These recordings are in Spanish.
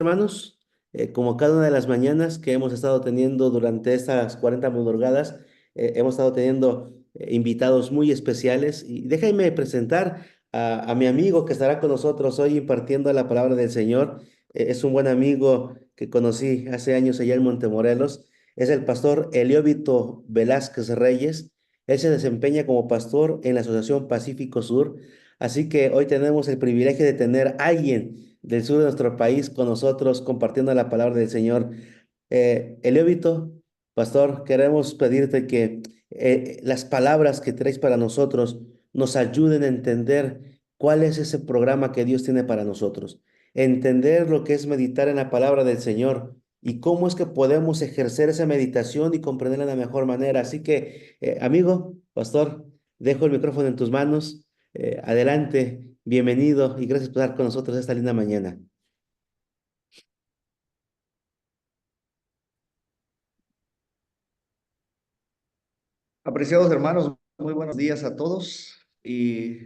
hermanos, como cada una de las mañanas que hemos estado teniendo durante estas 40 madrugadas, hemos estado teniendo invitados muy especiales y déjenme presentar a mi amigo que estará con nosotros hoy impartiendo la palabra del Señor. Es un buen amigo que conocí hace años allá en Montemorelos. Es el pastor Elióbito Velázquez Reyes. Él se desempeña como pastor en la Asociación Pacífico Sur. Así que hoy tenemos el privilegio de tener a alguien del sur de nuestro país con nosotros compartiendo la palabra del Señor. Elióbito, pastor, queremos pedirte que las palabras que traes para nosotros nos ayuden a entender cuál es ese programa que Dios tiene para nosotros, entender lo que es meditar en la palabra del Señor y cómo es que podemos ejercer esa meditación y comprenderla de la mejor manera. Así que, amigo, pastor, dejo el micrófono en tus manos. Adelante, bienvenido y gracias por estar con nosotros esta linda mañana. Apreciados hermanos, muy buenos días a todos. Y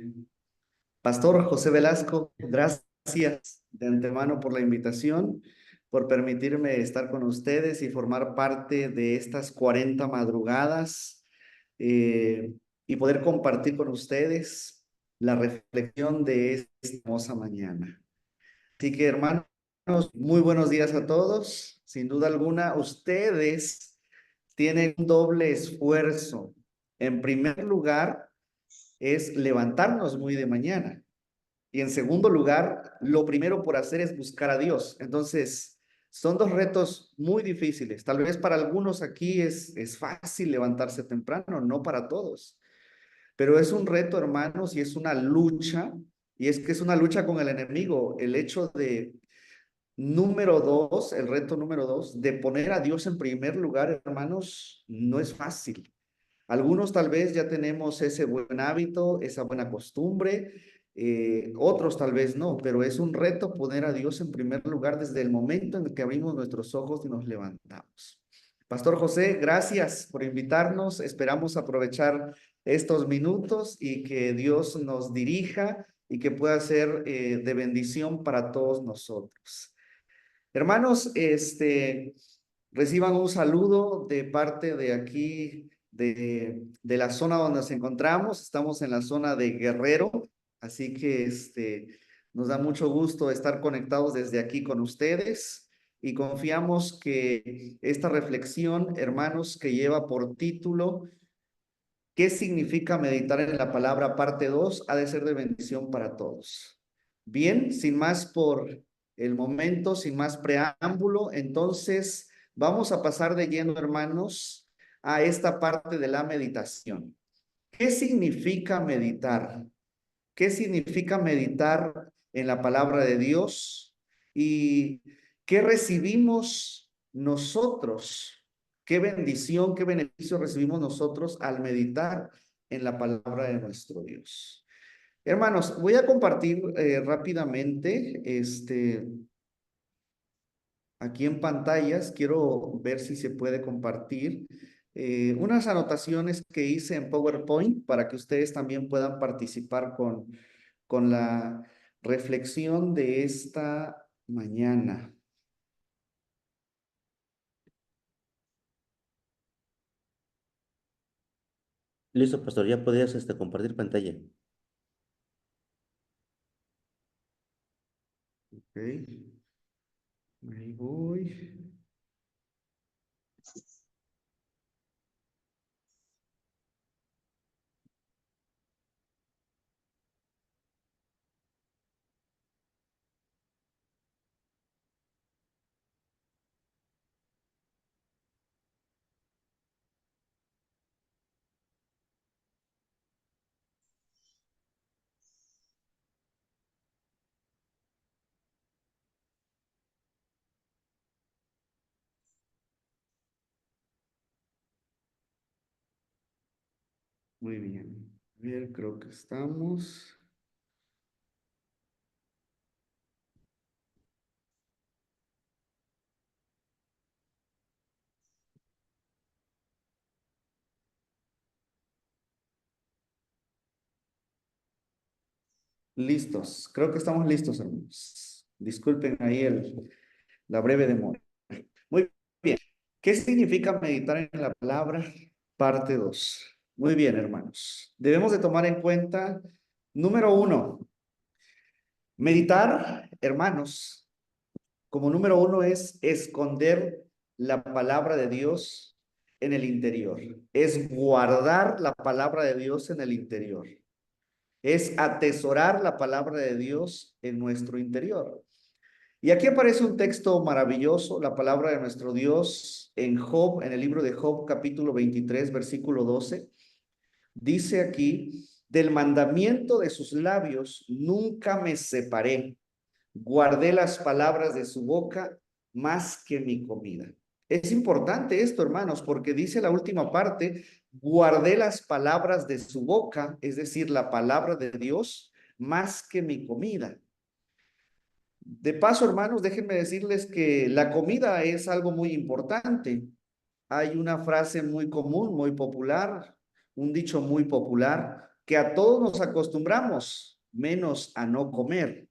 Pastor José Velasco, gracias de antemano por la invitación, por permitirme estar con ustedes y formar parte de estas 40 madrugadas eh, y poder compartir con ustedes la reflexión de esta hermosa mañana. Así que hermanos, muy buenos días a todos. Sin duda alguna, ustedes tienen un doble esfuerzo. En primer lugar, es levantarnos muy de mañana. Y en segundo lugar, lo primero por hacer es buscar a Dios. Entonces, son dos retos muy difíciles. Tal vez para algunos aquí es fácil levantarse temprano, no para todos. Pero es un reto, hermanos, y es una lucha. Y es que es una lucha con el enemigo. El hecho de Número dos, el reto número dos, de poner a Dios en primer lugar, hermanos, no es fácil. Algunos tal vez ya tenemos ese buen hábito, esa buena costumbre, otros tal vez no, pero es un reto poner a Dios en primer lugar desde el momento en el que abrimos nuestros ojos y nos levantamos. Pastor José, gracias por invitarnos. Esperamos aprovechar estos minutos y que Dios nos dirija y que pueda ser de bendición para todos nosotros. Hermanos, reciban un saludo de parte de aquí, de la zona donde nos encontramos. Estamos en la zona de Guerrero, así que nos da mucho gusto estar conectados desde aquí con ustedes y confiamos que esta reflexión, hermanos, que lleva por título ¿Qué significa meditar en la palabra parte 2? Ha de ser de bendición para todos. Bien, sin más por el momento, sin más preámbulo, entonces vamos a pasar de lleno, hermanos, a esta parte de la meditación. ¿Qué significa meditar? ¿Qué significa meditar en la palabra de Dios? ¿Y qué recibimos nosotros? ¿Qué bendición, qué beneficio recibimos nosotros al meditar en la palabra de nuestro Dios? Hermanos, voy a compartir rápidamente aquí en pantallas. Quiero ver si se puede compartir unas anotaciones que hice en PowerPoint para que ustedes también puedan participar con la reflexión de esta mañana. Listo, pastor, ya podrías compartir pantalla. Ok, ahí voy. Muy bien. A ver, creo que estamos listos. Creo que estamos listos, hermanos. Disculpen ahí la breve demora. Muy bien. ¿Qué significa meditar en la palabra? Parte 2. Muy bien, hermanos. Debemos de tomar en cuenta, número 1, meditar, hermanos, como número 1 es esconder la palabra de Dios en el interior. Es guardar la palabra de Dios en el interior. Es atesorar la palabra de Dios en nuestro interior. Y aquí aparece un texto maravilloso, la palabra de nuestro Dios en Job, en el libro de Job, capítulo 23, versículo 12. Dice aquí, del mandamiento de sus labios nunca me separé, guardé las palabras de su boca más que mi comida. Es importante esto, hermanos, porque dice la última parte, guardé las palabras de su boca, es decir, la palabra de Dios, más que mi comida. De paso, hermanos, déjenme decirles que la comida es algo muy importante. Hay una frase muy común, muy popular, un dicho muy popular, que a todos nos acostumbramos, menos a no comer.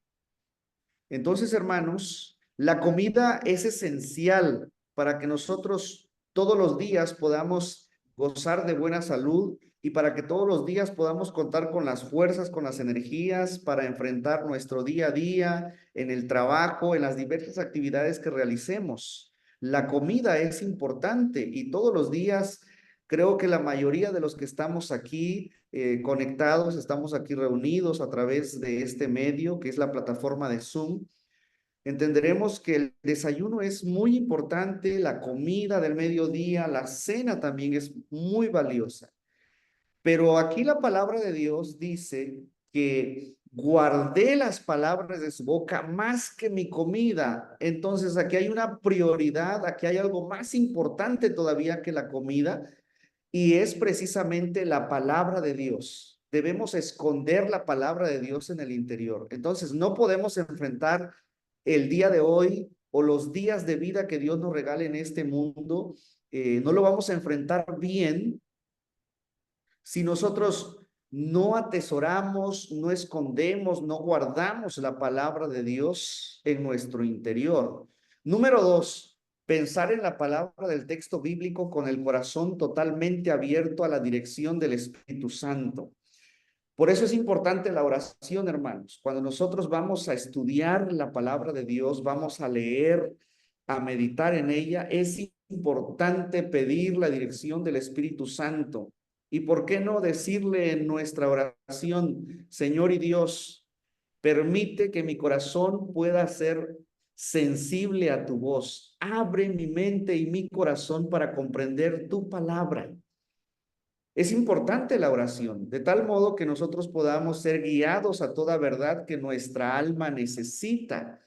Entonces, hermanos, la comida es esencial para que nosotros todos los días podamos gozar de buena salud y para que todos los días podamos contar con las fuerzas, con las energías para enfrentar nuestro día a día en el trabajo, en las diversas actividades que realicemos. La comida es importante y todos los días creo que la mayoría de los que estamos aquí conectados, estamos aquí reunidos a través de este medio que es la plataforma de Zoom. Entenderemos que el desayuno es muy importante, la comida del mediodía, la cena también es muy valiosa. Pero aquí la palabra de Dios dice que guardé las palabras de su boca más que mi comida. Entonces aquí hay una prioridad, aquí hay algo más importante todavía que la comida y es precisamente la palabra de Dios. Debemos esconder la palabra de Dios en el interior. Entonces no podemos enfrentar el día de hoy o los días de vida que Dios nos regale en este mundo. No lo vamos a enfrentar bien si nosotros no atesoramos, no escondemos, no guardamos la palabra de Dios en nuestro interior. Número 2, pensar en la palabra del texto bíblico con el corazón totalmente abierto a la dirección del Espíritu Santo. Por eso es importante la oración, hermanos. Cuando nosotros vamos a estudiar la palabra de Dios, vamos a leer, a meditar en ella, es importante pedir la dirección del Espíritu Santo. ¿Y por qué no decirle en nuestra oración, Señor y Dios, permite que mi corazón pueda ser sensible a tu voz? Abre mi mente y mi corazón para comprender tu palabra. Es importante la oración, de tal modo que nosotros podamos ser guiados a toda verdad que nuestra alma necesita.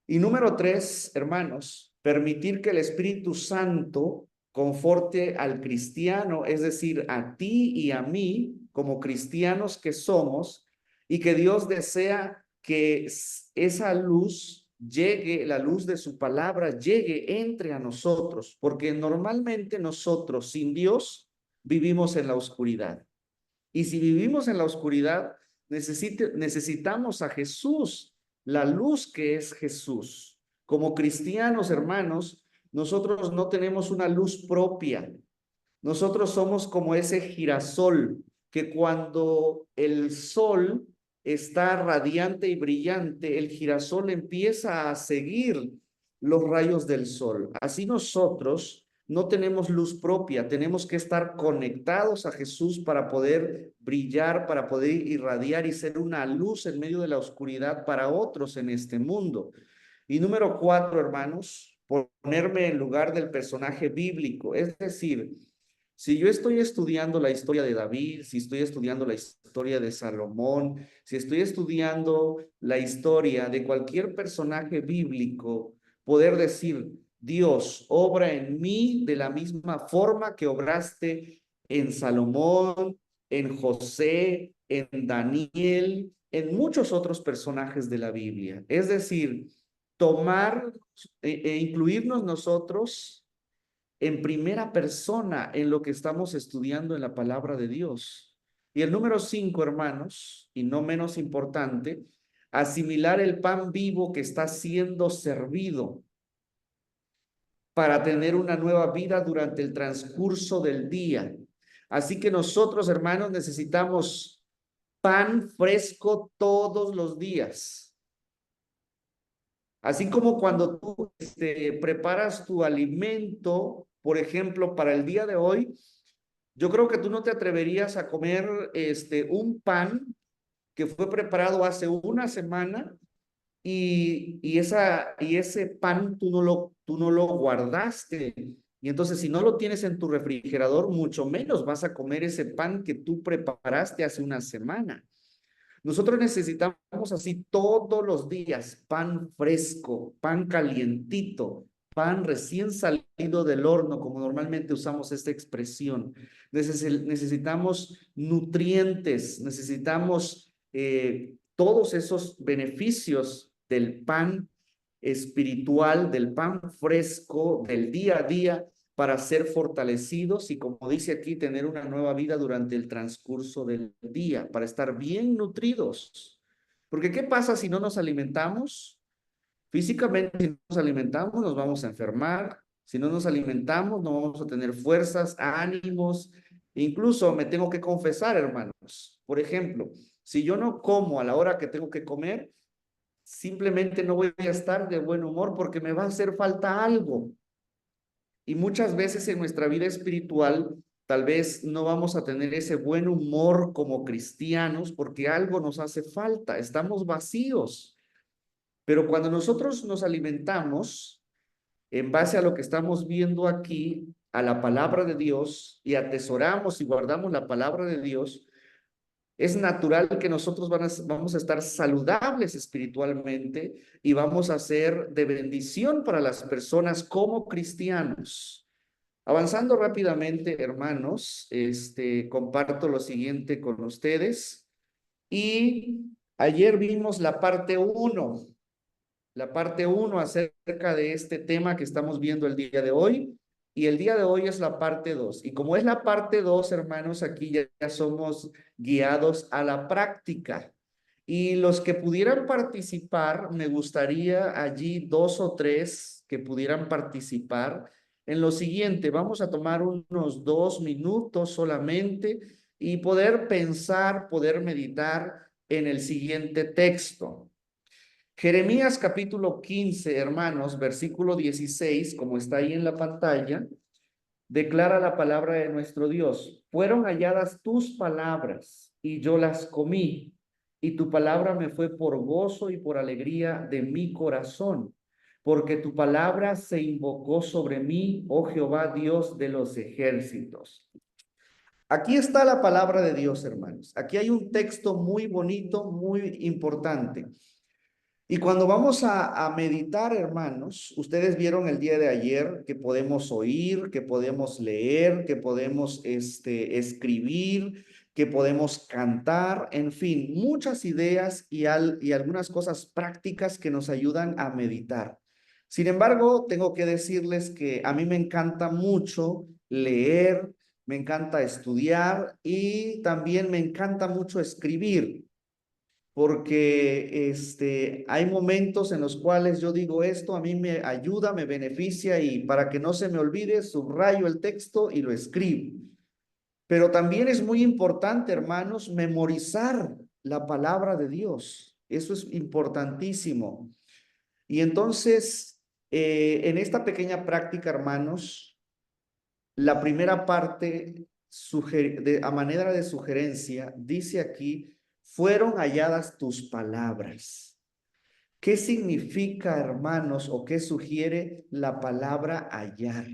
Y número 3, hermanos, permitir que el Espíritu Santo conforte al cristiano, es decir, a ti y a mí, como cristianos que somos, y que Dios desea que esa luz llegue, la luz de su palabra llegue entre a nosotros, porque normalmente nosotros sin Dios vivimos en la oscuridad. Y si vivimos en la oscuridad, necesitamos a Jesús, la luz que es Jesús. Como cristianos, hermanos, nosotros no tenemos una luz propia. Nosotros somos como ese girasol que cuando el sol está radiante y brillante, el girasol empieza a seguir los rayos del sol. Así nosotros no tenemos luz propia, tenemos que estar conectados a Jesús para poder brillar, para poder irradiar y ser una luz en medio de la oscuridad para otros en este mundo. Y número 4, hermanos, ponerme en lugar del personaje bíblico, es decir, si yo estoy estudiando la historia de David, si estoy estudiando la historia de Salomón, si estoy estudiando la historia de cualquier personaje bíblico, poder decir, Dios, obra en mí de la misma forma que obraste en Salomón, en José, en Daniel, en muchos otros personajes de la Biblia. Es decir, tomar e incluirnos nosotros en primera persona en lo que estamos estudiando en la palabra de Dios. Y el número 5, hermanos, y no menos importante, asimilar el pan vivo que está siendo servido para tener una nueva vida durante el transcurso del día. Así que nosotros, hermanos, necesitamos pan fresco todos los días. Así como cuando tú preparas tu alimento, por ejemplo, para el día de hoy, yo creo que tú no te atreverías a comer un pan que fue preparado hace una semana y ese pan tú no lo guardaste. Y entonces si no lo tienes en tu refrigerador, mucho menos vas a comer ese pan que tú preparaste hace una semana. Nosotros necesitamos así todos los días pan fresco, pan calientito, pan recién salido del horno, como normalmente usamos esta expresión. Necesitamos nutrientes, necesitamos todos esos beneficios del pan espiritual, del pan fresco, del día a día, para ser fortalecidos y, como dice aquí, tener una nueva vida durante el transcurso del día, para estar bien nutridos. Porque ¿qué pasa si no nos alimentamos? Físicamente, si no nos alimentamos, nos vamos a enfermar. Si no nos alimentamos, no vamos a tener fuerzas, ánimos. Incluso me tengo que confesar, hermanos. Por ejemplo, si yo no como a la hora que tengo que comer, simplemente no voy a estar de buen humor porque me va a hacer falta algo. Y muchas veces en nuestra vida espiritual, tal vez no vamos a tener ese buen humor como cristianos porque algo nos hace falta, estamos vacíos. Pero cuando nosotros nos alimentamos en base a lo que estamos viendo aquí, a la palabra de Dios, y atesoramos y guardamos la palabra de Dios, es natural que nosotros vamos a estar saludables espiritualmente y vamos a ser de bendición para las personas como cristianos. Avanzando rápidamente, hermanos, comparto lo siguiente con ustedes. Y ayer vimos la parte uno acerca de este tema que estamos viendo el día de hoy. Y el día de hoy es la parte 2. Y como es la parte 2, hermanos, aquí ya somos guiados a la práctica. Y los que pudieran participar, me gustaría allí dos o tres que pudieran participar en lo siguiente. Vamos a tomar unos 2 minutos solamente y poder pensar, poder meditar en el siguiente texto. Jeremías capítulo 15, hermanos, versículo 16, como está ahí en la pantalla, declara la palabra de nuestro Dios. Fueron halladas tus palabras y yo las comí, y tu palabra me fue por gozo y por alegría de mi corazón, porque tu palabra se invocó sobre mí, oh Jehová, Dios de los ejércitos. Aquí está la palabra de Dios, hermanos. Aquí hay un texto muy bonito, muy importante. Y cuando vamos a meditar, hermanos, ustedes vieron el día de ayer que podemos oír, que podemos leer, que podemos escribir, que podemos cantar, en fin, muchas ideas y algunas cosas prácticas que nos ayudan a meditar. Sin embargo, tengo que decirles que a mí me encanta mucho leer, me encanta estudiar y también me encanta mucho escribir porque hay momentos en los cuales yo digo esto, a mí me ayuda, me beneficia y para que no se me olvide, subrayo el texto y lo escribo. Pero también es muy importante, hermanos, memorizar la palabra de Dios. Eso es importantísimo. Y entonces, en esta pequeña práctica, hermanos, la primera parte, a manera de sugerencia, dice aquí, fueron halladas tus palabras. ¿Qué significa, hermanos, o qué sugiere la palabra hallar?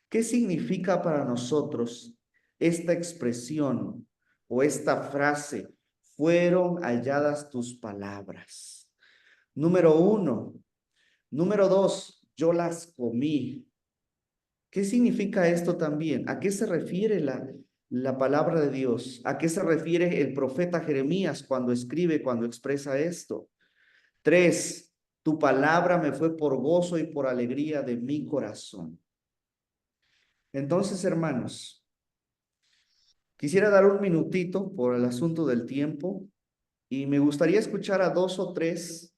¿Qué significa para nosotros esta expresión o esta frase? Fueron halladas tus palabras. Número uno. Número dos, yo las comí. ¿Qué significa esto también? ¿A qué se refiere la palabra de Dios? ¿A qué se refiere el profeta Jeremías cuando escribe, cuando expresa esto? Tres, tu palabra me fue por gozo y por alegría de mi corazón. Entonces, hermanos, quisiera dar un minutito por el asunto del tiempo y me gustaría escuchar a dos o tres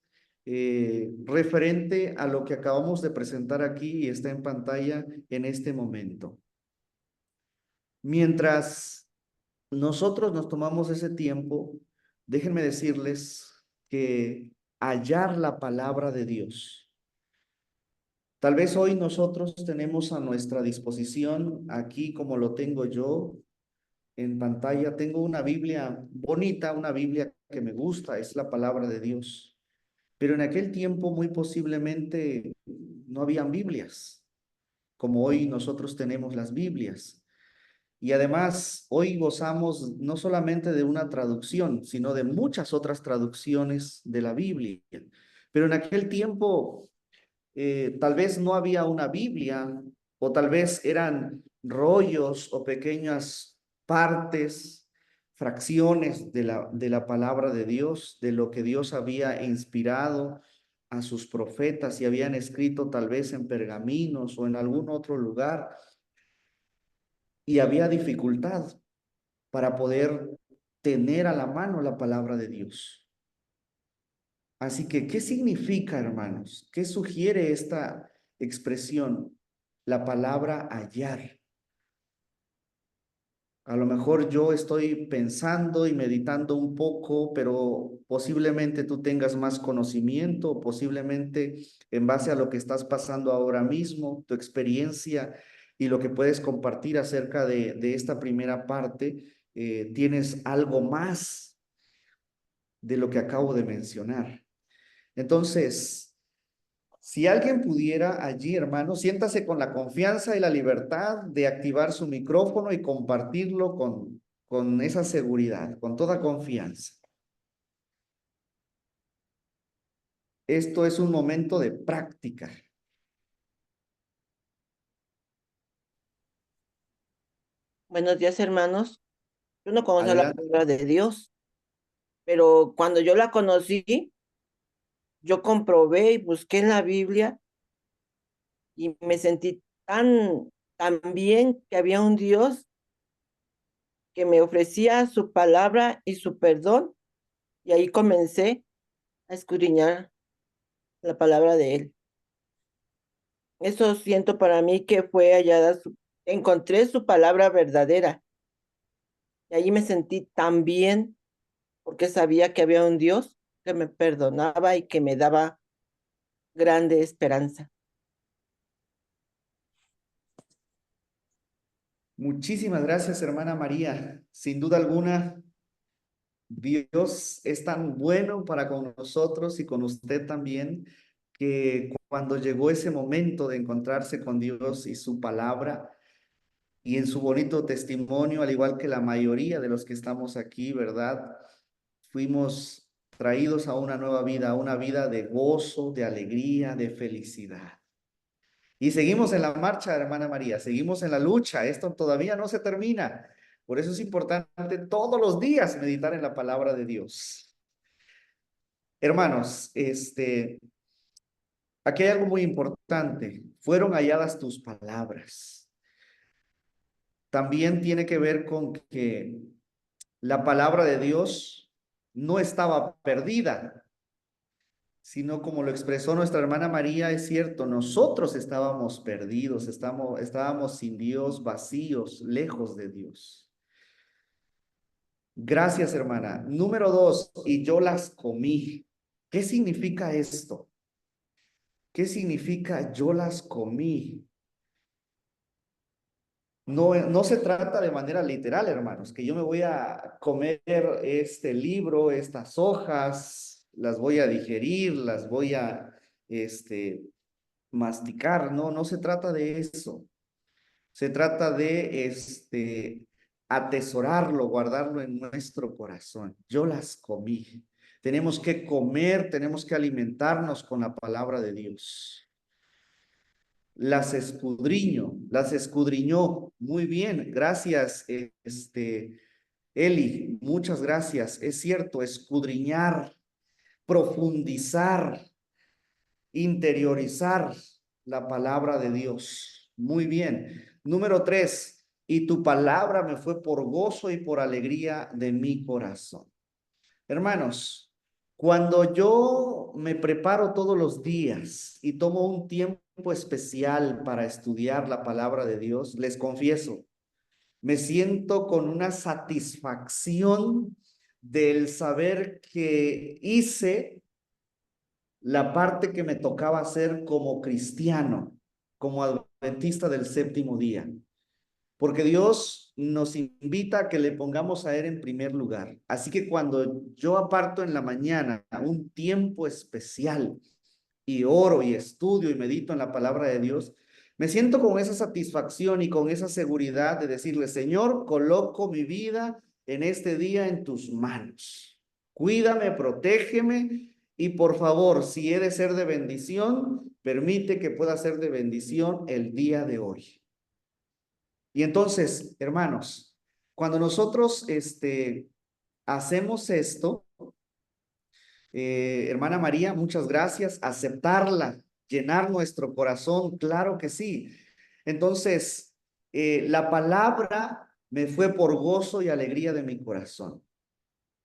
referente a lo que acabamos de presentar aquí y está en pantalla en este momento. Mientras nosotros nos tomamos ese tiempo, déjenme decirles que hallar la palabra de Dios. Tal vez hoy nosotros tenemos a nuestra disposición, aquí como lo tengo yo en pantalla, tengo una Biblia bonita, una Biblia que me gusta, es la palabra de Dios. Pero en aquel tiempo muy posiblemente no habían Biblias, como hoy nosotros tenemos las Biblias. Y además, hoy gozamos no solamente de una traducción, sino de muchas otras traducciones de la Biblia. Pero en aquel tiempo, tal vez no había una Biblia, o tal vez eran rollos o pequeñas partes, fracciones de la palabra de Dios, de lo que Dios había inspirado a sus profetas y habían escrito tal vez en pergaminos o en algún otro lugar. Y había dificultad para poder tener a la mano la palabra de Dios. Así que, ¿qué significa, hermanos? ¿Qué sugiere esta expresión? La palabra hallar. A lo mejor yo estoy pensando y meditando un poco, pero posiblemente tú tengas más conocimiento, posiblemente en base a lo que estás pasando ahora mismo, tu experiencia y lo que puedes compartir acerca de esta primera parte, tienes algo más de lo que acabo de mencionar. Entonces, si alguien pudiera allí, hermano, siéntase con la confianza y la libertad de activar su micrófono y compartirlo con esa seguridad, con toda confianza. Esto es un momento de práctica. Buenos días, hermanos. Yo no conozco la Adelante. palabra de Dios, pero cuando yo la conocí, yo comprobé y busqué en la Biblia y me sentí tan bien que había un Dios que me ofrecía su palabra y su perdón, y ahí comencé a escudriñar la palabra de Él. Eso siento para mí que fue encontré su palabra verdadera, y ahí me sentí tan bien porque sabía que había un Dios que me perdonaba y que me daba grande esperanza. Muchísimas gracias, hermana María. Sin duda alguna, Dios es tan bueno para con nosotros y con usted también, que cuando llegó ese momento de encontrarse con Dios y su palabra, y en su bonito testimonio, al igual que la mayoría de los que estamos aquí, ¿verdad? Fuimos traídos a una nueva vida, a una vida de gozo, de alegría, de felicidad. Y seguimos en la marcha, hermana María, seguimos en la lucha, esto todavía no se termina. Por eso es importante todos los días meditar en la palabra de Dios. Hermanos, aquí hay algo muy importante. Fueron halladas tus palabras. También tiene que ver con que la palabra de Dios no estaba perdida, sino como lo expresó nuestra hermana María, es cierto, nosotros estábamos perdidos, estábamos sin Dios, vacíos, lejos de Dios. Gracias, hermana. Número dos, y yo las comí. ¿Qué significa esto? ¿Qué significa yo las comí? No, no se trata de manera literal, hermanos, que yo me voy a comer este libro, estas hojas, las voy a digerir, las voy a masticar. No, no se trata de eso. Se trata de atesorarlo, guardarlo en nuestro corazón. Yo las comí. Tenemos que comer, tenemos que alimentarnos con la palabra de Dios. Las escudriñó. Muy bien, gracias, Eli, muchas gracias. Es cierto, escudriñar, profundizar, interiorizar la palabra de Dios. Muy bien. Número tres, y tu palabra me fue por gozo y por alegría de mi corazón. Hermanos, cuando yo me preparo todos los días y tomo un tiempo especial para estudiar la palabra de Dios, les confieso, me siento con una satisfacción del saber que hice la parte que me tocaba hacer como cristiano, como adventista del séptimo día. Porque Dios nos invita a que le pongamos a Él en primer lugar. Así que cuando yo aparto en la mañana un tiempo especial y oro y estudio y medito en la palabra de Dios, me siento con esa satisfacción y con esa seguridad de decirle, Señor, coloco mi vida en este día en tus manos. Cuídame, protégeme y por favor, si he de ser de bendición, permite que pueda ser de bendición el día de hoy. Y entonces, hermanos, cuando nosotros hacemos esto, hermana María, muchas gracias, aceptarla, llenar nuestro corazón, claro que sí. Entonces, la palabra me fue por gozo y alegría de mi corazón.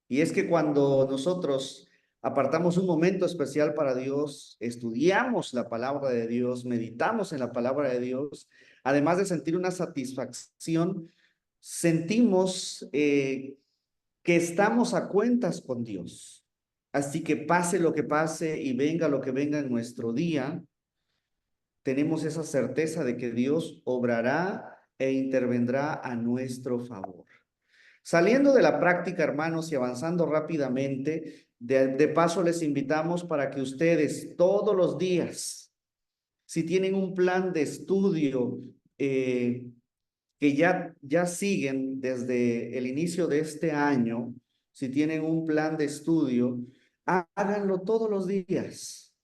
Y es que cuando nosotros apartamos un momento especial para Dios, estudiamos la palabra de Dios, meditamos en la palabra de Dios, además de sentir una satisfacción, sentimos que estamos a cuentas con Dios. Así que pase lo que pase y venga lo que venga en nuestro día, tenemos esa certeza de que Dios obrará e intervendrá a nuestro favor. Saliendo de la práctica, hermanos, y avanzando rápidamente, de paso les invitamos para que ustedes todos los días, si tienen un plan de estudio que ya siguen desde el inicio de este año, si tienen un plan de estudio, háganlo todos los días.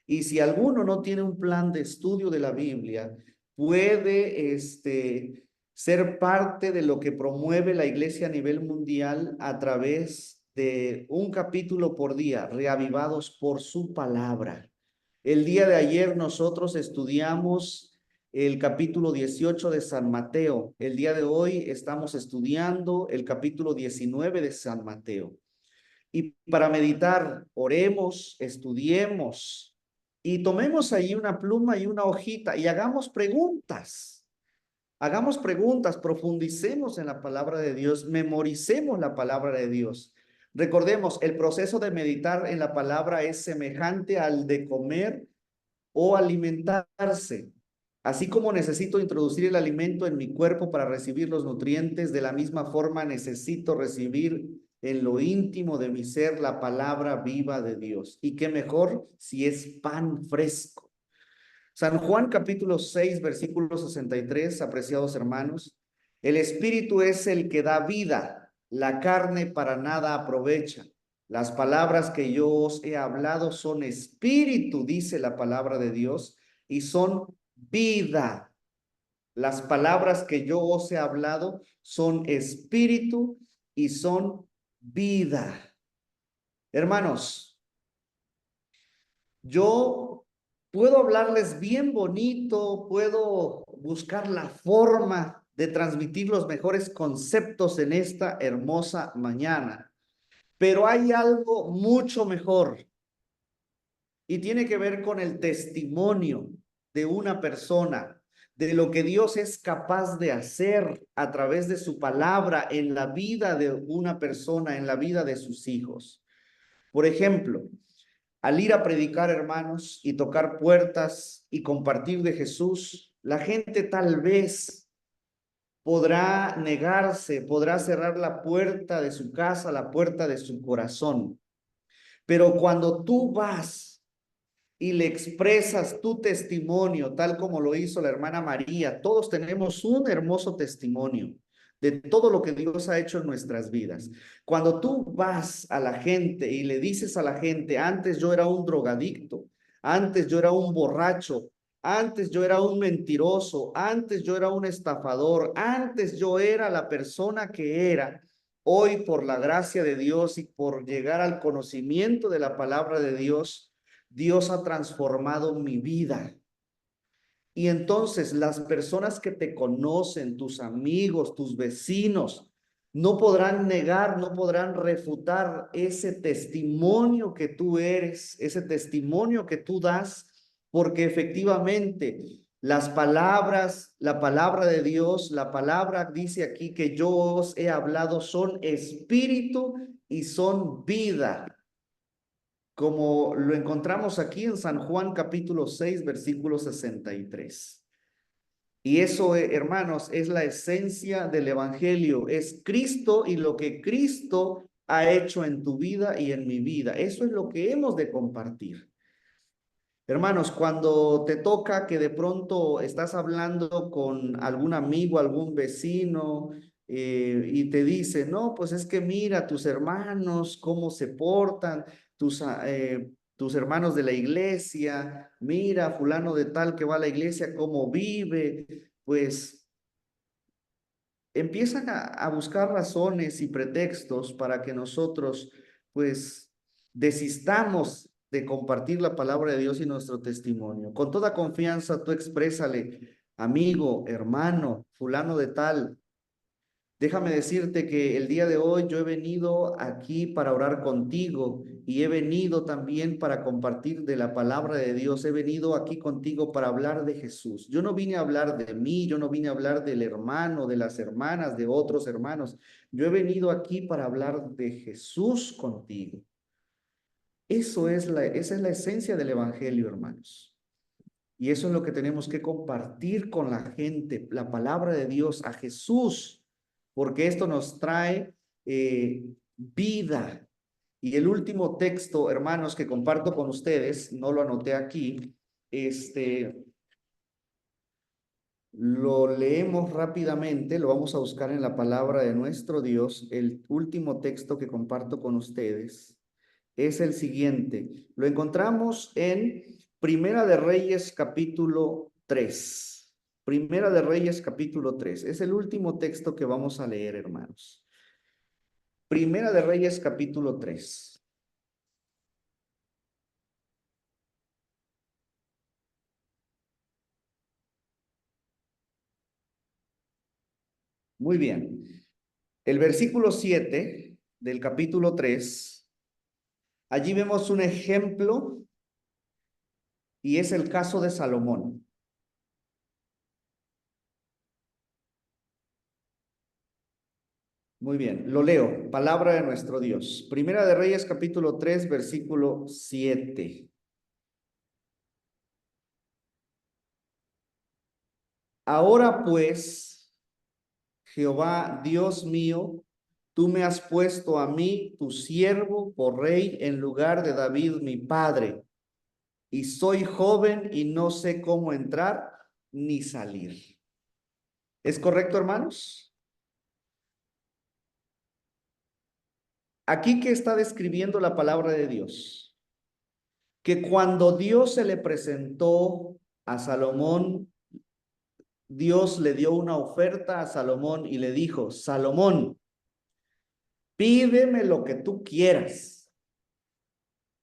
Y si alguno no tiene un plan de estudio de la Biblia, puede ser parte de lo que promueve la iglesia a nivel mundial a través de un capítulo por día, reavivados por su palabra. El día de ayer nosotros estudiamos el capítulo 18 de San Mateo. El día de hoy estamos estudiando el capítulo 19 de San Mateo. Y para meditar, oremos, estudiemos y tomemos ahí una pluma y una hojita y hagamos preguntas. Hagamos preguntas, profundicemos en la palabra de Dios, memoricemos la palabra de Dios. Recordemos, el proceso de meditar en la palabra es semejante al de comer o alimentarse. Así como necesito introducir el alimento en mi cuerpo para recibir los nutrientes, de la misma forma necesito recibir en lo íntimo de mi ser la palabra viva de Dios. Y qué mejor si es pan fresco. San Juan capítulo 6, versículo 63, apreciados hermanos, el espíritu es el que da vida, la carne para nada aprovecha. Las palabras que yo os he hablado son espíritu, dice la palabra de Dios, y son vida. Las palabras que yo os he hablado son espíritu y son vida. Hermanos, yo puedo hablarles bien bonito, puedo buscar la forma de transmitir los mejores conceptos en esta hermosa mañana, pero hay algo mucho mejor y tiene que ver con el testimonio de una persona, de lo que Dios es capaz de hacer a través de su palabra en la vida de una persona, en la vida de sus hijos. Por ejemplo, al ir a predicar, hermanos, y tocar puertas y compartir de Jesús, la gente tal vez podrá negarse, podrá cerrar la puerta de su casa, la puerta de su corazón. Pero cuando tú vas y le expresas tu testimonio, tal como lo hizo la hermana María, todos tenemos un hermoso testimonio de todo lo que Dios ha hecho en nuestras vidas. Cuando tú vas a la gente y le dices a la gente, antes yo era un drogadicto, antes yo era un borracho, antes yo era un mentiroso, antes yo era un estafador, antes yo era la persona que era, hoy por la gracia de Dios y por llegar al conocimiento de la palabra de Dios, Dios ha transformado mi vida. Y entonces las personas que te conocen, tus amigos, tus vecinos, No podrán negar, no podrán refutar ese testimonio que tú eres, ese testimonio que tú das, porque efectivamente las palabras, la palabra de Dios, la palabra dice aquí que yo os he hablado, son espíritu y son vida, como lo encontramos aquí en San Juan capítulo 6, versículo 63. Y eso, hermanos, es la esencia del evangelio. Es Cristo y lo que Cristo ha hecho en tu vida y en mi vida. Eso es lo que hemos de compartir. Hermanos, cuando te toca que de pronto estás hablando con algún amigo, algún vecino, y te dice, no, pues es que mira tus hermanos, cómo se portan, tus hermanos de la iglesia, mira fulano de tal que va a la iglesia, cómo vive, pues empiezan a buscar razones y pretextos para que nosotros, pues, desistamos de compartir la palabra de Dios y nuestro testimonio. Con toda confianza, tú exprésale, amigo, hermano, fulano de tal, déjame decirte que el día de hoy yo he venido aquí para orar contigo y he venido también para compartir de la palabra de Dios. He venido aquí contigo para hablar de Jesús. Yo no vine a hablar de mí, yo no vine a hablar del hermano, de las hermanas, de otros hermanos. Yo he venido aquí para hablar de Jesús contigo. Esa es la esencia del evangelio, hermanos. Y eso es lo que tenemos que compartir con la gente, la palabra de Dios, a Jesús, porque esto nos trae vida. Y el último texto, hermanos, que comparto con ustedes, no lo anoté aquí, lo leemos rápidamente, lo vamos a buscar en la palabra de nuestro Dios. El último texto que comparto con ustedes es el siguiente. Lo encontramos en Primera de Reyes capítulo 3. Primera de Reyes capítulo 3. Es el último texto que vamos a leer, hermanos. Primera de Reyes capítulo 3. Muy bien. El versículo 7 del capítulo 3. Allí vemos un ejemplo y es el caso de Salomón. Muy bien, lo leo, palabra de nuestro Dios. Primera de Reyes capítulo 3, versículo 7. Ahora pues, Jehová, Dios mío, tú me has puesto a mí, tu siervo, por rey en lugar de David, mi padre, y soy joven y no sé cómo entrar ni salir. ¿Es correcto, hermanos? Aquí que está describiendo la palabra de Dios, que cuando Dios se le presentó a Salomón, Dios le dio una oferta a Salomón y le dijo, Salomón, pídeme lo que tú quieras.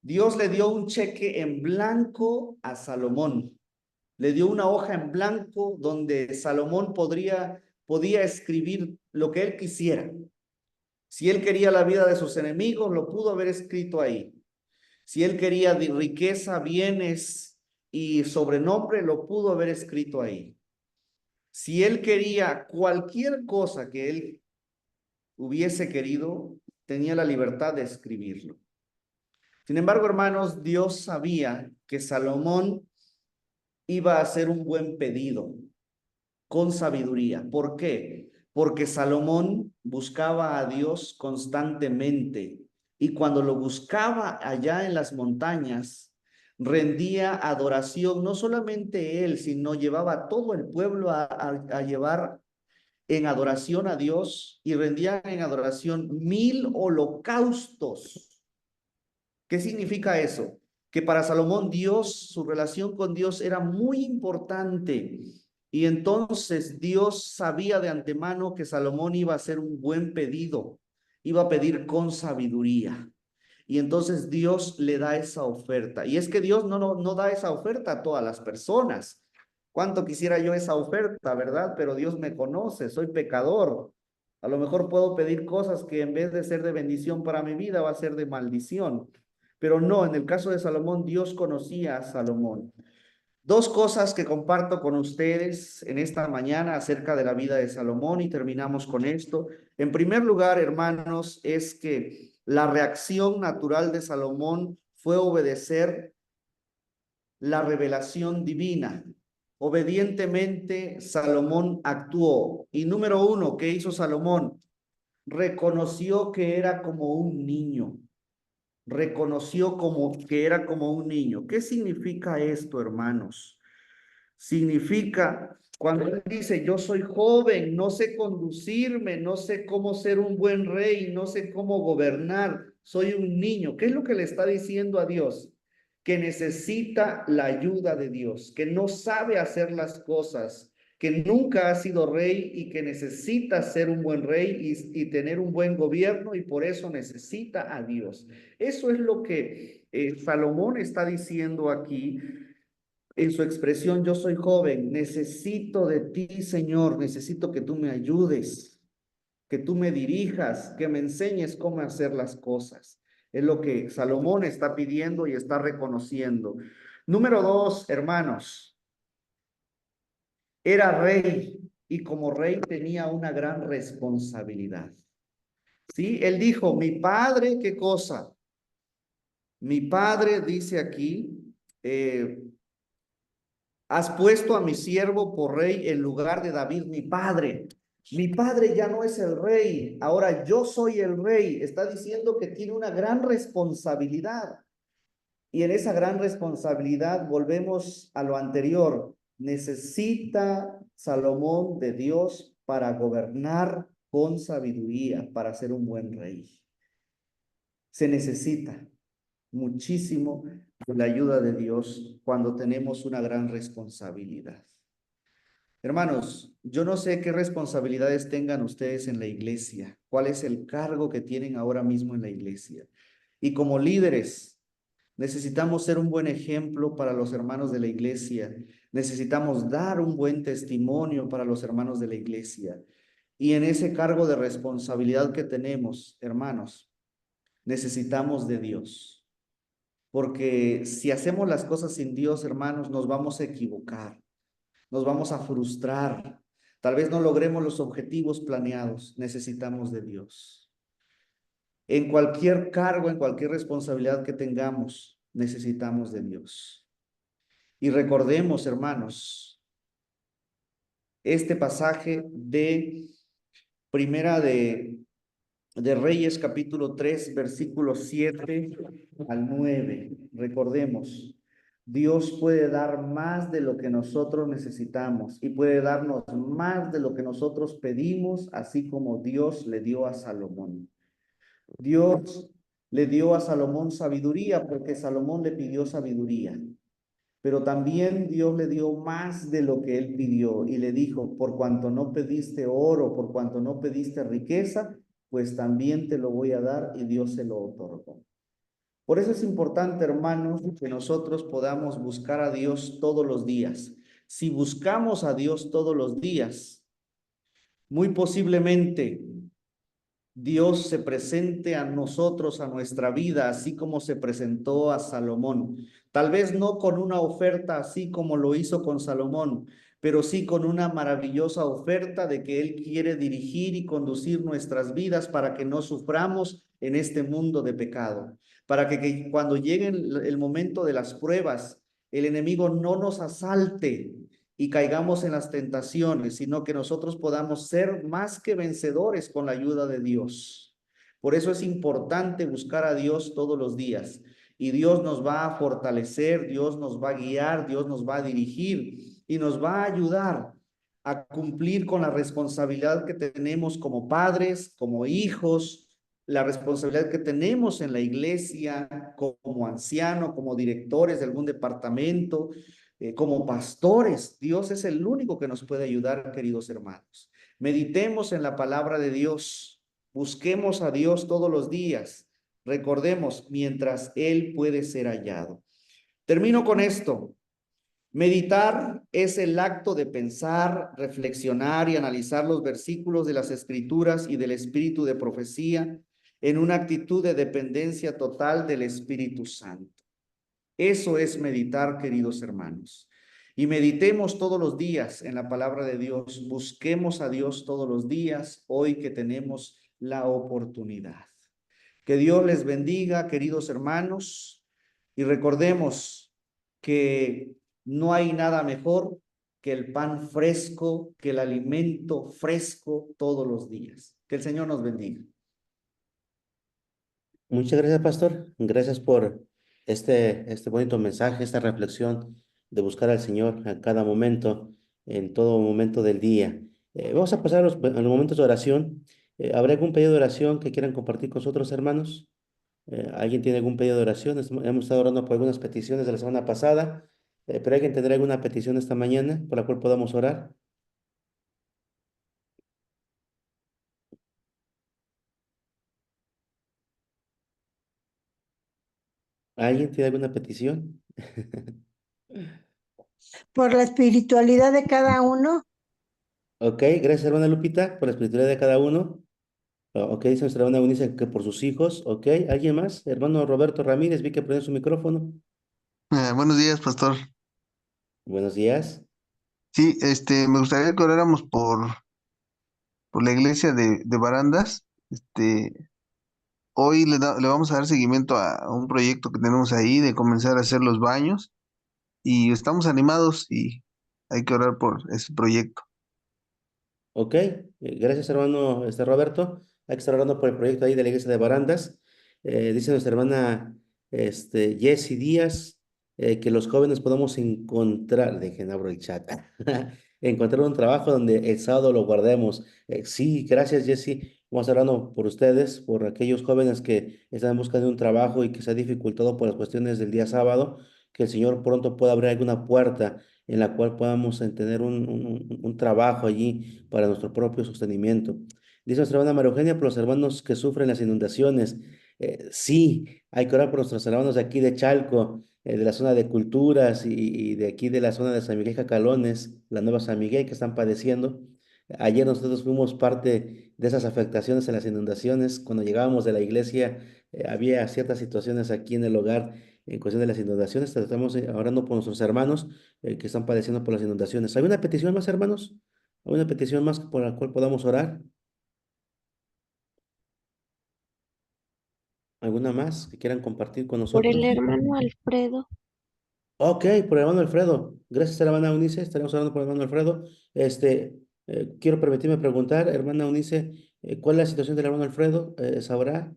Dios le dio un cheque en blanco a Salomón. Le dio una hoja en blanco donde Salomón podía escribir lo que él quisiera. Si él quería la vida de sus enemigos, lo pudo haber escrito ahí. Si él quería riqueza, bienes y sobrenombre, lo pudo haber escrito ahí. Si él quería cualquier cosa que él hubiese querido, tenía la libertad de escribirlo. Sin embargo, hermanos, Dios sabía que Salomón iba a hacer un buen pedido con sabiduría. ¿Por qué? Porque Salomón buscaba a Dios constantemente y cuando lo buscaba allá en las montañas, rendía adoración, no solamente él, sino llevaba a todo el pueblo a llevar en adoración a Dios y rendían en adoración 1000 holocaustos. ¿Qué significa eso? Que para Salomón Dios, su relación con Dios era muy importante. Y entonces Dios sabía de antemano que Salomón iba a hacer un buen pedido, iba a pedir con sabiduría. Y entonces Dios le da esa oferta. Y es que Dios no da esa oferta a todas las personas. Cuánto quisiera yo esa oferta, ¿verdad? Pero Dios me conoce, soy pecador. A lo mejor puedo pedir cosas que en vez de ser de bendición para mi vida, va a ser de maldición. Pero no, en el caso de Salomón, Dios conocía a Salomón. Dos cosas que comparto con ustedes en esta mañana acerca de la vida de Salomón y terminamos con esto. En primer lugar, hermanos, es que la reacción natural de Salomón fue obedecer la revelación divina. Obedientemente, Salomón actuó. Y número uno, ¿qué hizo Salomón? Reconoció que era como un niño. Reconoció como que era como un niño. ¿Qué significa esto, hermanos? Significa, cuando él dice, yo soy joven, no sé conducirme, no sé cómo ser un buen rey, no sé cómo gobernar, soy un niño. ¿Qué es lo que le está diciendo a Dios? Que necesita la ayuda de Dios, que no sabe hacer las cosas, que nunca ha sido rey y que necesita ser un buen rey y tener un buen gobierno y por eso necesita a Dios. Eso es lo que Salomón está diciendo aquí en su expresión, yo soy joven, necesito de ti, Señor, necesito que tú me ayudes, que tú me dirijas, que me enseñes cómo hacer las cosas. Es lo que Salomón está pidiendo y está reconociendo. Número dos, hermanos, era rey y como rey tenía una gran responsabilidad. ¿Sí? Él dijo, mi padre, ¿qué cosa? Mi padre dice aquí, has puesto a mi siervo por rey en lugar de David, mi padre. Mi padre ya no es el rey, ahora yo soy el rey. Está diciendo que tiene una gran responsabilidad. Y en esa gran responsabilidad volvemos a lo anterior. Necesita Salomón de Dios para gobernar con sabiduría, para ser un buen rey. Se necesita muchísimo de la ayuda de Dios cuando tenemos una gran responsabilidad. Hermanos, yo no sé qué responsabilidades tengan ustedes en la iglesia, cuál es el cargo que tienen ahora mismo en la iglesia. Y como líderes, necesitamos ser un buen ejemplo para los hermanos de la iglesia. Necesitamos dar un buen testimonio para los hermanos de la iglesia. Y en ese cargo de responsabilidad que tenemos, hermanos, necesitamos de Dios. Porque si hacemos las cosas sin Dios, hermanos, nos vamos a equivocar, nos vamos a frustrar, tal vez no logremos los objetivos planeados. Necesitamos de Dios. En cualquier cargo, en cualquier responsabilidad que tengamos, necesitamos de Dios. Y recordemos, hermanos, este pasaje de Primera de Reyes, capítulo 3, versículos 7 al 9. Recordemos, Dios puede dar más de lo que nosotros necesitamos y puede darnos más de lo que nosotros pedimos, así como Dios le dio a Salomón. Dios le dio a Salomón sabiduría porque Salomón le pidió sabiduría. Pero también Dios le dio más de lo que él pidió y le dijo, por cuanto no pediste oro, por cuanto no pediste riqueza, pues también te lo voy a dar, y Dios se lo otorgó. Por eso es importante, hermanos, que nosotros podamos buscar a Dios todos los días. Si buscamos a Dios todos los días, muy posiblemente Dios se presente a nosotros, a nuestra vida, así como se presentó a Salomón. Tal vez no con una oferta así como lo hizo con Salomón, pero sí con una maravillosa oferta de que Él quiere dirigir y conducir nuestras vidas para que no suframos en este mundo de pecado, para que cuando llegue el momento de las pruebas, el enemigo no nos asalte y caigamos en las tentaciones, sino que nosotros podamos ser más que vencedores con la ayuda de Dios. Por eso es importante buscar a Dios todos los días. Y Dios nos va a fortalecer, Dios nos va a guiar, Dios nos va a dirigir y nos va a ayudar a cumplir con la responsabilidad que tenemos como padres, como hijos, la responsabilidad que tenemos en la iglesia, como anciano, como directores de algún departamento, como pastores. Dios es el único que nos puede ayudar, queridos hermanos. Meditemos en la palabra de Dios, busquemos a Dios todos los días. Recordemos, mientras Él puede ser hallado. Termino con esto. Meditar es el acto de pensar, reflexionar y analizar los versículos de las Escrituras y del espíritu de profecía en una actitud de dependencia total del Espíritu Santo. Eso es meditar, queridos hermanos. Y meditemos todos los días en la palabra de Dios. Busquemos a Dios todos los días, hoy que tenemos la oportunidad. Que Dios les bendiga, queridos hermanos, y recordemos que no hay nada mejor que el pan fresco, que el alimento fresco todos los días. Que el Señor nos bendiga. Muchas gracias, pastor. Gracias por este bonito mensaje, esta reflexión de buscar al Señor a cada momento, en todo momento del día. Vamos a pasar a los momentos de oración. ¿Habrá algún pedido de oración que quieran compartir con nosotros, hermanos? ¿Alguien tiene algún pedido de oración? Hemos estado orando por algunas peticiones de la semana pasada, pero ¿alguien tendrá alguna petición esta mañana por la cual podamos orar? ¿Alguien tiene alguna petición? Por la espiritualidad de cada uno. Ok, gracias, hermana Lupita, por la espiritualidad de cada uno. Ok, dice nuestra hermana Eunice que por sus hijos. Ok, ¿alguien más? Hermano Roberto Ramírez, vi que prendió su micrófono. Buenos días, pastor. Buenos días. Sí, me gustaría que oráramos por la iglesia de Barandas. Hoy le vamos a dar seguimiento a un proyecto que tenemos ahí de comenzar a hacer los baños y estamos animados y hay que orar por ese proyecto. Ok, gracias, hermano Roberto. Hay que estar orando por el proyecto ahí de la iglesia de Barandas. Dice nuestra hermana Jessie Díaz que los jóvenes podamos encontrar, dejen abro el chat, encontrar un trabajo donde el sábado lo guardemos. Sí, gracias, Jessie. Vamos a estar orando por ustedes, por aquellos jóvenes que están en busca de un trabajo y que se ha dificultado por las cuestiones del día sábado, que el Señor pronto pueda abrir alguna puerta en la cual podamos tener un trabajo allí para nuestro propio sostenimiento. Dice nuestra hermana María Eugenia, por los hermanos que sufren las inundaciones. Sí, hay que orar por nuestros hermanos de aquí de Chalco, de la zona de Culturas y de aquí de la zona de San Miguel Jacalones, la Nueva San Miguel, que están padeciendo. Ayer nosotros fuimos parte de esas afectaciones en las inundaciones. Cuando llegábamos de la iglesia, había ciertas situaciones aquí en el hogar en cuestión de las inundaciones. Estamos orando por nuestros hermanos que están padeciendo por las inundaciones. ¿Hay una petición más, hermanos? ¿Hay una petición más por la cual podamos orar? ¿Alguna más que quieran compartir con Por el nosotros? hermano Alfredo. Ok, por el hermano Alfredo. Gracias, hermana Eunice. Estaremos orando por el hermano Alfredo. Quiero permitirme preguntar, hermana Eunice, ¿cuál es la situación del hermano Alfredo? ¿Sabrá?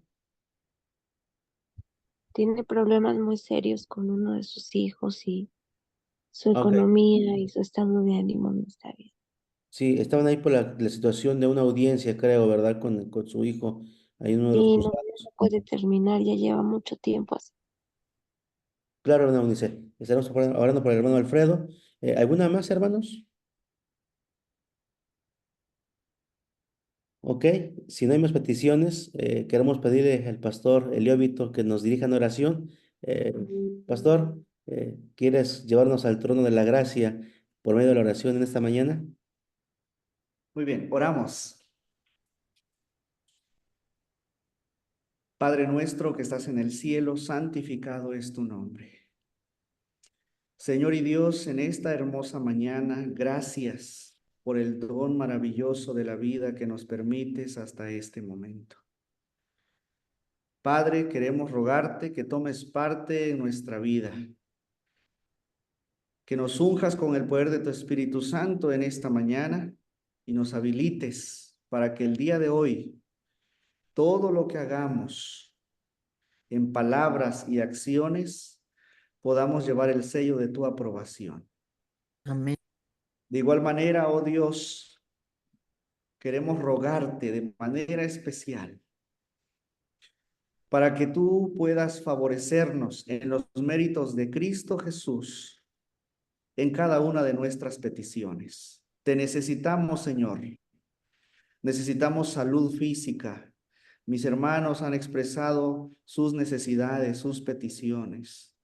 Tiene problemas muy serios con uno de sus hijos y su Ok. economía y su estado de ánimo no está bien. Sí, estaban ahí por la situación de una audiencia, creo, ¿verdad? Con su hijo, ahí en uno de los Y no, juzgados. no puede terminar, ya lleva mucho tiempo así. Claro, hermana Eunice. Estaremos orando por el hermano Alfredo. ¿Alguna más, hermanos? Ok, si no hay más peticiones, queremos pedirle al pastor Elióbito que nos dirija en oración. Eh, Pastor, ¿quieres llevarnos al trono de la gracia por medio de la oración en esta mañana? Muy bien, oramos. Padre nuestro que estás en el cielo, santificado es tu nombre. Señor y Dios, en esta hermosa mañana, gracias por el don maravilloso de la vida que nos permites hasta este momento. Padre, queremos rogarte que tomes parte en nuestra vida, que nos unjas con el poder de tu Espíritu Santo en esta mañana y nos habilites para que el día de hoy todo lo que hagamos en palabras y acciones podamos llevar el sello de tu aprobación. Amén. De igual manera, oh Dios, queremos rogarte de manera especial para que tú puedas favorecernos en los méritos de Cristo Jesús en cada una de nuestras peticiones. Te necesitamos, Señor. Necesitamos salud física. Mis hermanos han expresado sus necesidades, sus peticiones.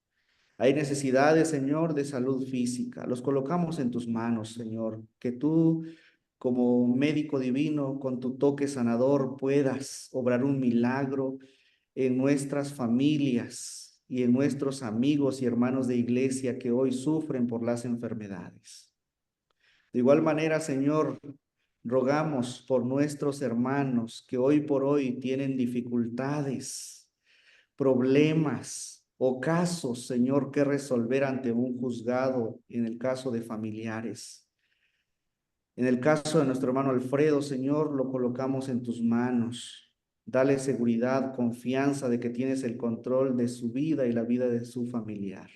Hay necesidades, Señor, de salud física. Los colocamos en tus manos, Señor. Que tú, como médico divino, con tu toque sanador, puedas obrar un milagro en nuestras familias y en nuestros amigos y hermanos de iglesia que hoy sufren por las enfermedades. De igual manera, Señor, rogamos por nuestros hermanos que hoy por hoy tienen dificultades, problemas o casos, Señor, que resolver ante un juzgado en el caso de familiares. En el caso de nuestro hermano Alfredo, Señor, lo colocamos en tus manos. Dale seguridad, confianza de que tienes el control de su vida y la vida de su familiar.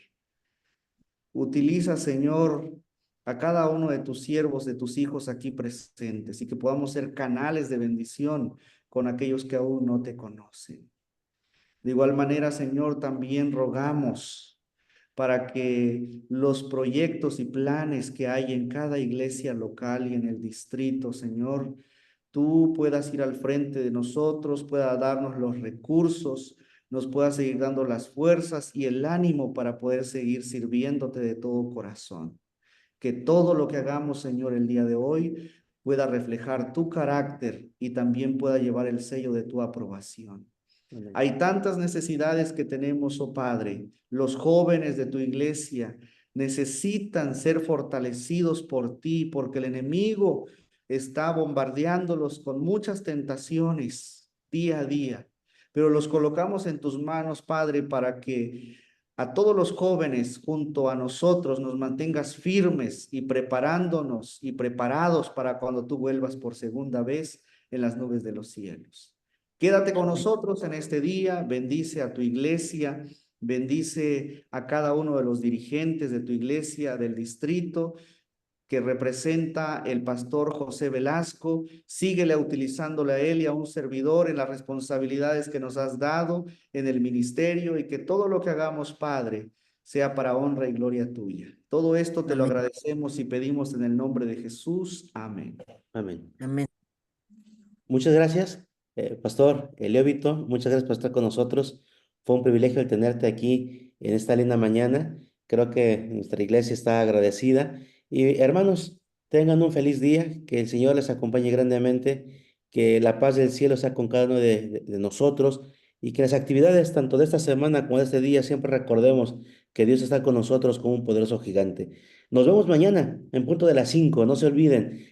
Utiliza, Señor, a cada uno de tus siervos, de tus hijos aquí presentes, y que podamos ser canales de bendición con aquellos que aún no te conocen. De igual manera, Señor, también rogamos para que los proyectos y planes que hay en cada iglesia local y en el distrito, Señor, tú puedas ir al frente de nosotros, puedas darnos los recursos, nos puedas seguir dando las fuerzas y el ánimo para poder seguir sirviéndote de todo corazón. Que todo lo que hagamos, Señor, el día de hoy pueda reflejar tu carácter y también pueda llevar el sello de tu aprobación. Hay tantas necesidades que tenemos, oh Padre. Los jóvenes de tu iglesia necesitan ser fortalecidos por ti, porque el enemigo está bombardeándolos con muchas tentaciones día a día. Pero los colocamos en tus manos, Padre, para que a todos los jóvenes junto a nosotros nos mantengas firmes y preparándonos y preparados para cuando tú vuelvas por segunda vez en las nubes de los cielos. Quédate con nosotros en este día, bendice a tu iglesia, bendice a cada uno de los dirigentes de tu iglesia, del distrito, que representa el pastor José Velasco. Síguele utilizándole a él y a un servidor en las responsabilidades que nos has dado en el ministerio, y que todo lo que hagamos, Padre, sea para honra y gloria tuya. Todo esto te lo Amén. agradecemos y pedimos en el nombre de Jesús. Amén. Amén. Amén. Muchas gracias, Pastor Leóvito. Muchas gracias por estar con nosotros. Fue un privilegio el tenerte aquí en esta linda mañana. Creo que nuestra iglesia está agradecida. Y hermanos, tengan un feliz día, que el Señor les acompañe grandemente, que la paz del cielo sea con cada uno de nosotros, y que las actividades tanto de esta semana como de este día siempre recordemos que Dios está con nosotros como un poderoso gigante. Nos vemos mañana en punto de las 5. No se olviden,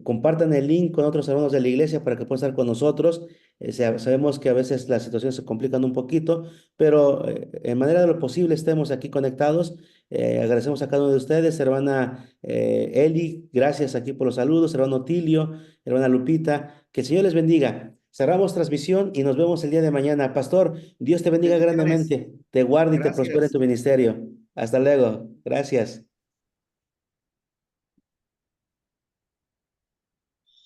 compartan el link con otros hermanos de la iglesia para que puedan estar con nosotros. Sabemos que a veces las situaciones se complican un poquito, pero en manera de lo posible estemos aquí conectados. Agradecemos a cada uno de ustedes, hermana Eli, gracias aquí por los saludos, hermano Tilio, hermana Lupita, que el Señor les bendiga. Cerramos transmisión y nos vemos el día de mañana. Pastor, Dios te bendiga Bendiciones. grandemente, te guarde y te prospere en Gracias. tu ministerio. Hasta luego. Gracias.